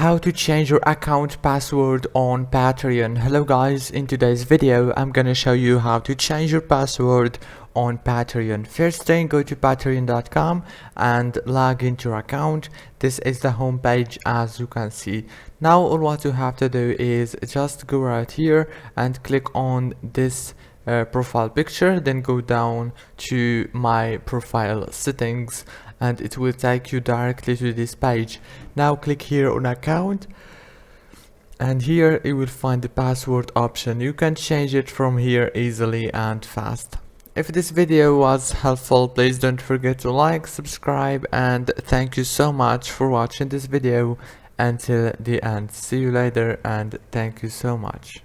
How to change your account password on Patreon. Hello guys, in today's video I'm gonna show you how to change your password on Patreon. First thing, go to patreon.com and log into your account. This is the home page, as you can see. Now all what you have to do is just go right here and click on this profile picture, then go down to my profile settings and it will take you directly to this page. Now click here on account and here you will find the password option. You can change it from here easily and fast. If this video was helpful, please don't forget to like, subscribe, and thank you so much for watching this video until the end. See you later and thank you so much.